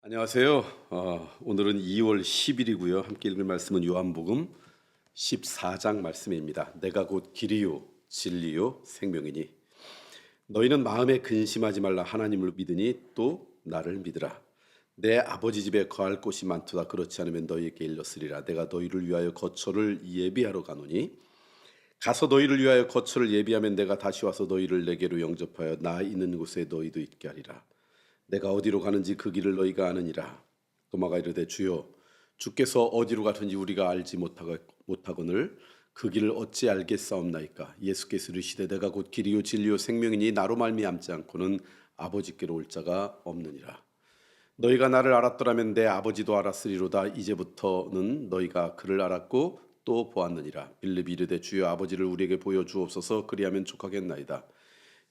안녕하세요. 오늘은 2월 10일이고요. 함께 읽을 말씀은 요한복음 14장 말씀입니다. 내가 곧 길이요 진리요 생명이니 너희는 마음에 근심하지 말라. 하나님을 믿으니 또 나를 믿으라. 내 아버지 집에 거할 곳이 많도다. 그렇지 않으면 너희에게 일렀으리라. 내가 너희를 위하여 거처를 예비하러 가노니 가서 너희를 위하여 거처를 예비하면 내가 다시 와서 너희를 내게로 영접하여 나 있는 곳에 너희도 있게 하리라. 내가 어디로 가는지 그 길을 너희가 아느니라. 도마가 이르되 주여 주께서 어디로 가든지 우리가 알지 못하거늘 그 길을 어찌 알겠사옵나이까. 예수께서 이르시되 내가 곧 길이요 진리요 생명이니 나로 말미암지 않고는 아버지께로 올 자가 없느니라. 너희가 나를 알았더라면 내 아버지도 알았으리로다. 이제부터는 너희가 그를 알았고 또 보았느니라. 빌립이 이르되 주여 아버지를 우리에게 보여주옵소서. 그리하면 족하겠나이다.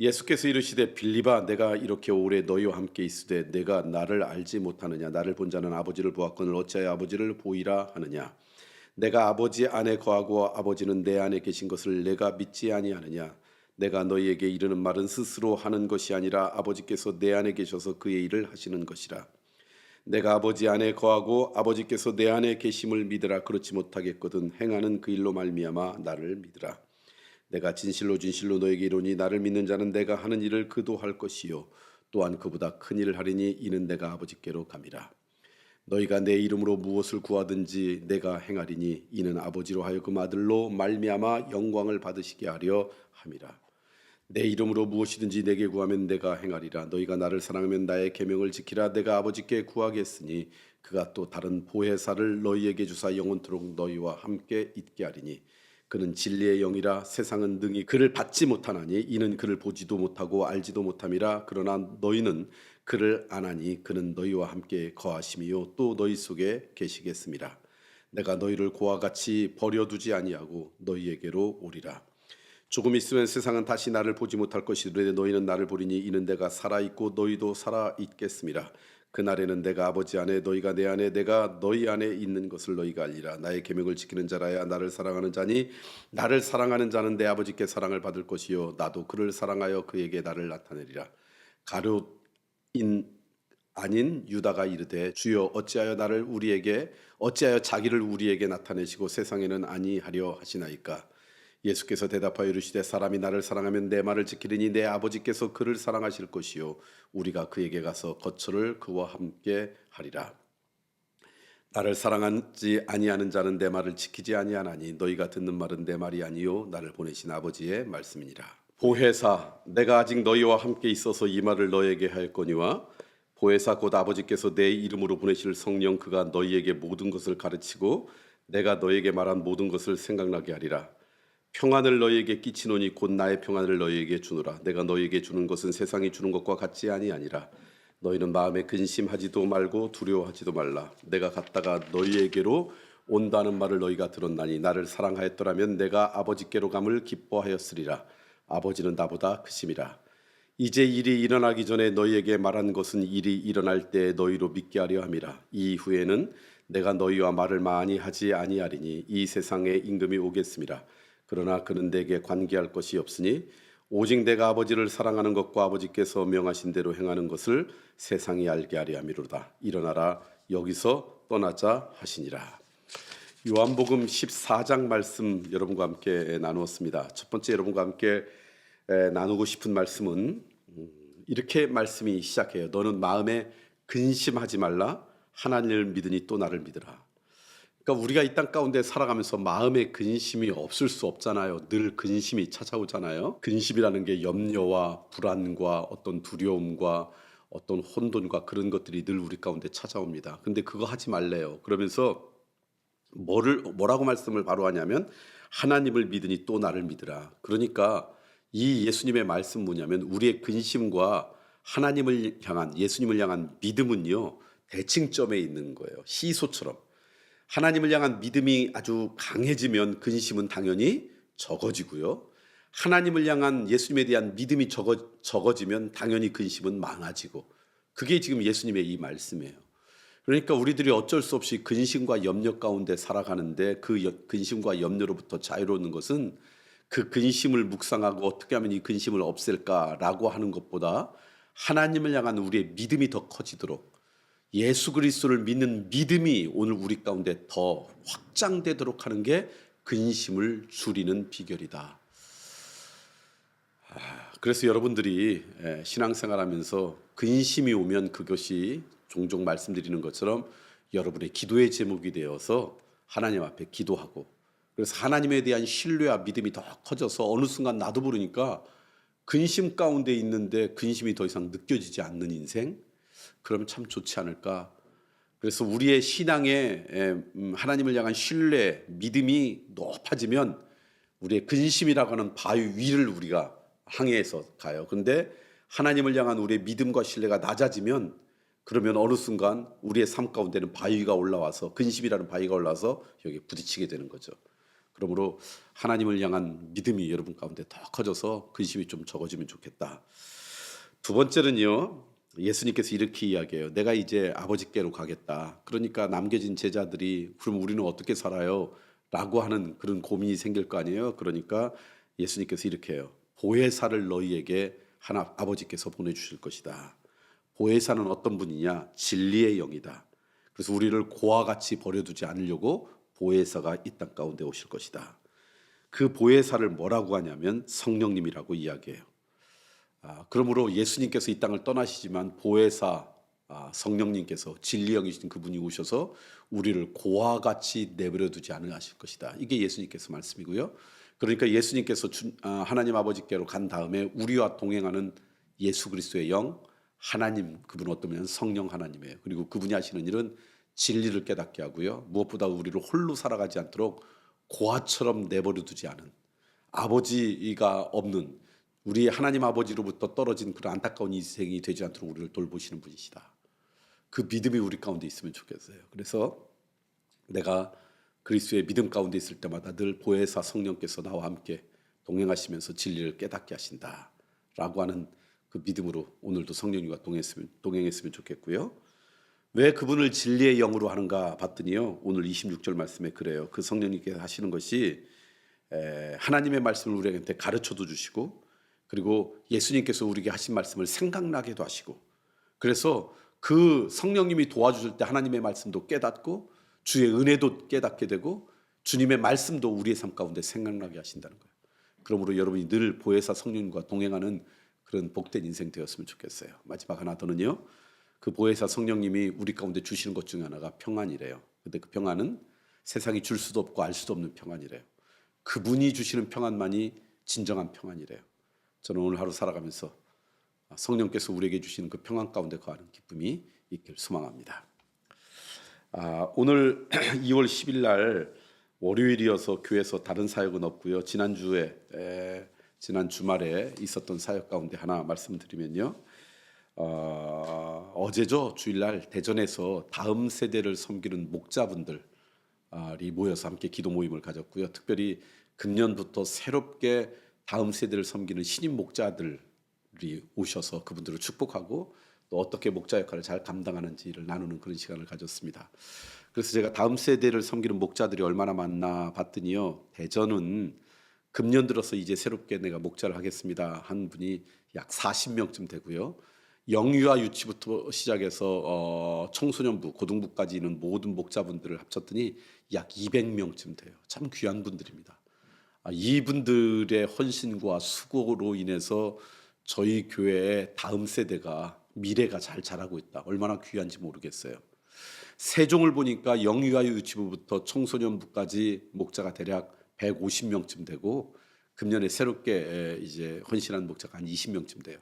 예수께서 이르시되 빌립아 내가 이렇게 오래 너희와 함께 있으되 내가 나를 알지 못하느냐. 나를 본 자는 아버지를 보았거늘 어찌하여 아버지를 보이라 하느냐. 내가 아버지 안에 거하고 아버지는 내 안에 계신 것을 내가 믿지 아니하느냐. 내가 너희에게 이르는 말은 스스로 하는 것이 아니라 아버지께서 내 안에 계셔서 그의 일을 하시는 것이라. 내가 아버지 안에 거하고 아버지께서 내 안에 계심을 믿으라. 그렇지 못하겠거든 행하는 그 일로 말미암아 나를 믿으라. 내가 진실로 진실로 너에게 이르노니 나를 믿는 자는 내가 하는 일을 그도 할 것이요 또한 그보다 큰 일을 하리니 이는 내가 아버지께로 감이라. 너희가 내 이름으로 무엇을 구하든지 내가 행하리니 이는 아버지로 하여금 아들로 말미암아 영광을 받으시게 하려 함이라. 내 이름으로 무엇이든지 내게 구하면 내가 행하리라. 너희가 나를 사랑하면 나의 계명을 지키라. 내가 아버지께 구하겠으니 그가 또 다른 보혜사를 너희에게 주사 영원토록 너희와 함께 있게 하리니 그는 진리의 영이라. 세상은 능히 그를 받지 못하나니 이는 그를 보지도 못하고 알지도 못함이라. 그러나 너희는 그를 아나니 그는 너희와 함께 거하심이요 또 너희 속에 계시겠음이라. 내가 너희를 고와 같이 버려두지 아니하고 너희에게로 오리라. 조금 있으면 세상은 다시 나를 보지 못할 것이되 너희는 나를 보리니 이는 내가 살아있고 너희도 살아있겠음이라. 그날에는 내가 아버지 안에 너희가 내 안에 내가 너희 안에 있는 것을 너희가 알리라. 나의 계명을 지키는 자라야 나를 사랑하는 자니 나를 사랑하는 자는 내 아버지께 사랑을 받을 것이요 나도 그를 사랑하여 그에게 나를 나타내리라. 가룟인 아닌 유다가 이르되 주여 어찌하여 자기를 우리에게 나타내시고 세상에는 아니하려 하시나이까. 예수께서 대답하여 이르시되 사람이 나를 사랑하면 내 말을 지키리니 내 아버지께서 그를 사랑하실 것이요 우리가 그에게 가서 거처를 그와 함께 하리라. 나를 사랑하지 아니하는 자는 내 말을 지키지 아니하나니 너희가 듣는 말은 내 말이 아니요 나를 보내신 아버지의 말씀이니라. 보혜사 내가 아직 너희와 함께 있어서 이 말을 너희에게 하였거니와 보혜사 곧 아버지께서 내 이름으로 보내실 성령 그가 너희에게 모든 것을 가르치고 내가 너희에게 말한 모든 것을 생각나게 하리라. 평안을 너희에게 끼치노니 곧 나의 평안을 너희에게 주노라. 내가 너희에게 주는 것은 세상이 주는 것과 같지 아니하니라. 너희는 마음에 근심하지도 말고 두려워하지도 말라. 내가 갔다가 너희에게로 온다는 말을 너희가 들었나니 나를 사랑하였더라면 내가 아버지께로 감을 기뻐하였으리라. 아버지는 나보다 크심이라. 이제 일이 일어나기 전에 너희에게 말한 것은 일이 일어날 때 너희로 믿게 하려 함이라. 이후에는 내가 너희와 말을 많이 하지 아니하리니 이 세상에 임금이 오겠음이라. 그러나 그는 내게 관계할 것이 없으니 오직 내가 아버지를 사랑하는 것과 아버지께서 명하신 대로 행하는 것을 세상이 알게 하려 함이로다. 일어나라 여기서 떠나자 하시니라. 요한복음 14장 말씀 여러분과 함께 나누었습니다. 첫 번째 여러분과 함께 나누고 싶은 말씀은 이렇게 말씀이 시작해요. 너는 마음에 근심하지 말라. 하나님을 믿으니 또 나를 믿으라. 그러니까 우리가 이 땅 가운데 살아가면서 마음에 근심이 없을 수 없잖아요. 늘 근심이 찾아오잖아요. 근심이라는 게 염려와 불안과 어떤 두려움과 어떤 혼돈과 그런 것들이 늘 우리 가운데 찾아옵니다. 근데 그거 하지 말래요. 그러면서 뭐라고 말씀을 바로 하냐면 하나님을 믿으니 또 나를 믿으라. 그러니까 이 예수님의 말씀 뭐냐면 우리의 근심과 하나님을 향한 예수님을 향한 믿음은요 대칭점에 있는 거예요. 시소처럼. 하나님을 향한 믿음이 아주 강해지면 근심은 당연히 적어지고요. 하나님을 향한 예수님에 대한 믿음이 적어지면 당연히 근심은 많아지고 그게 지금 예수님의 이 말씀이에요. 그러니까 우리들이 어쩔 수 없이 근심과 염려 가운데 살아가는데 그 근심과 염려로부터 자유로운 것은 그 근심을 묵상하고 어떻게 하면 이 근심을 없앨까라고 하는 것보다 하나님을 향한 우리의 믿음이 더 커지도록 예수 그리스도를 믿는 믿음이 오늘 우리 가운데 더 확장되도록 하는 게 근심을 줄이는 비결이다. 그래서 여러분들이 신앙생활하면서 근심이 오면 그것이 종종 말씀드리는 것처럼 여러분의 기도의 제목이 되어서 하나님 앞에 기도하고, 그래서 하나님에 대한 신뢰와 믿음이 더 커져서 어느 순간 나도 모르니까 근심 가운데 있는데 근심이 더 이상 느껴지지 않는 인생, 그러면 참 좋지 않을까. 그래서 우리의 신앙에 하나님을 향한 신뢰, 믿음이 높아지면 우리의 근심이라고 하는 바위 위를 우리가 항해해서 가요. 그런데 하나님을 향한 우리의 믿음과 신뢰가 낮아지면, 그러면 어느 순간 우리의 삶 가운데는 바위가 올라와서, 근심이라는 바위가 올라와서 여기에 부딪히게 되는 거죠. 그러므로 하나님을 향한 믿음이 여러분 가운데 더 커져서 근심이 좀 적어지면 좋겠다. 두 번째는요, 예수님께서 이렇게 이야기해요. 내가 이제 아버지께로 가겠다. 그러니까 남겨진 제자들이 그럼 우리는 어떻게 살아요? 라고 하는 그런 고민이 생길 거 아니에요. 그러니까 예수님께서 이렇게 해요. 보혜사를 너희에게 하나 아버지께서 보내주실 것이다. 보혜사는 어떤 분이냐? 진리의 영이다. 그래서 우리를 고와 같이 버려두지 않으려고 보혜사가 이 땅 가운데 오실 것이다. 그 보혜사를 뭐라고 하냐면 성령님이라고 이야기해요. 그러므로 예수님께서 이 땅을 떠나시지만 보혜사 성령님께서 진리 영이신 그분이 오셔서 우리를 고와 같이 내버려 두지 않으실 것이다. 이게 예수님께서 말씀이고요. 그러니까 예수님께서 하나님 아버지께로 간 다음에 우리와 동행하는 예수 그리스도의 영, 하나님, 그분 어떠면 성령 하나님이에요. 그리고 그분이 하시는 일은 진리를 깨닫게 하고요. 무엇보다 우리를 홀로 살아가지 않도록 고아처럼 내버려 두지 않은, 아버지가 없는 우리 하나님 아버지로부터 떨어진 그런 안타까운 인생이 되지 않도록 우리를 돌보시는 분이시다. 그 믿음이 우리 가운데 있으면 좋겠어요. 그래서 내가 그리스도의 믿음 가운데 있을 때마다 늘 보혜사 성령께서 나와 함께 동행하시면서 진리를 깨닫게 하신다 라고 하는 그 믿음으로 오늘도 성령님과 동행했으면 좋겠고요. 왜 그분을 진리의 영으로 하는가 봤더니요, 오늘 26절 말씀에 그래요. 그 성령님께서 하시는 것이 하나님의 말씀을 우리한테 가르쳐도 주시고, 그리고 예수님께서 우리에게 하신 말씀을 생각나게도 하시고, 그래서 그 성령님이 도와주실 때 하나님의 말씀도 깨닫고 주의 은혜도 깨닫게 되고 주님의 말씀도 우리의 삶 가운데 생각나게 하신다는 거예요. 그러므로 여러분이 늘 보혜사 성령님과 동행하는 그런 복된 인생 되었으면 좋겠어요. 마지막 하나 더는요, 그 보혜사 성령님이 우리 가운데 주시는 것 중에 하나가 평안이래요. 근데 그 평안은 세상이 줄 수도 없고 알 수도 없는 평안이래요. 그분이 주시는 평안만이 진정한 평안이래요. 저는 오늘 하루 살아가면서 성령께서 우리에게 주시는 그 평안 가운데 거하는 기쁨이 있길 소망합니다. 오늘 2월 10일 날 월요일이어서 교회에서 다른 사역은 없고요. 지난 주말에 있었던 사역 가운데 하나 말씀드리면요. 어제죠, 주일날 대전에서 다음 세대를 섬기는 목자분들이 모여서 함께 기도 모임을 가졌고요. 특별히 금년부터 새롭게 다음 세대를 섬기는 신임 목자들이 오셔서 그분들을 축복하고 또 어떻게 목자 역할을 잘 감당하는지를 나누는 그런 시간을 가졌습니다. 그래서 제가 다음 세대를 섬기는 목자들이 얼마나 많나 봤더니요, 대전은 금년 들어서 이제 새롭게 내가 목자를 하겠습니다 한 분이 약 40명쯤 되고요. 영유아 유치부터 시작해서 청소년부, 고등부까지 있는 모든 목자분들을 합쳤더니 약 200명쯤 돼요. 참 귀한 분들입니다. 이분들의 헌신과 수고로 인해서 저희 교회의 다음 세대가 미래가 잘 자라고 있다. 얼마나 귀한지 모르겠어요. 세종을 보니까 영유아 유치부부터 청소년부까지 목자가 대략 150명쯤 되고 금년에 새롭게 이제 헌신한 목자가 한 20명쯤 돼요.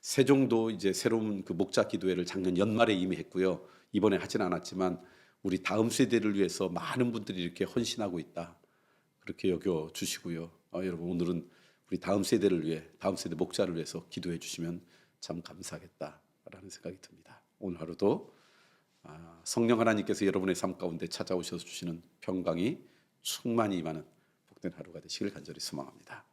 세종도 이제 새로운 그 목자 기도회를 작년 연말에 이미 했고요. 이번에 하진 않았지만 우리 다음 세대를 위해서 많은 분들이 이렇게 헌신하고 있다. 그렇게 여겨 주시고요. 여러분 오늘은 우리 다음 세대를 위해, 다음 세대 목자를 위해서 기도해 주시면 참 감사하겠다라는 생각이 듭니다. 오늘 하루도 성령 하나님께서 여러분의 삶 가운데 찾아오셔서 주시는 평강이 충만히 임하는 복된 하루가 되시길 간절히 소망합니다.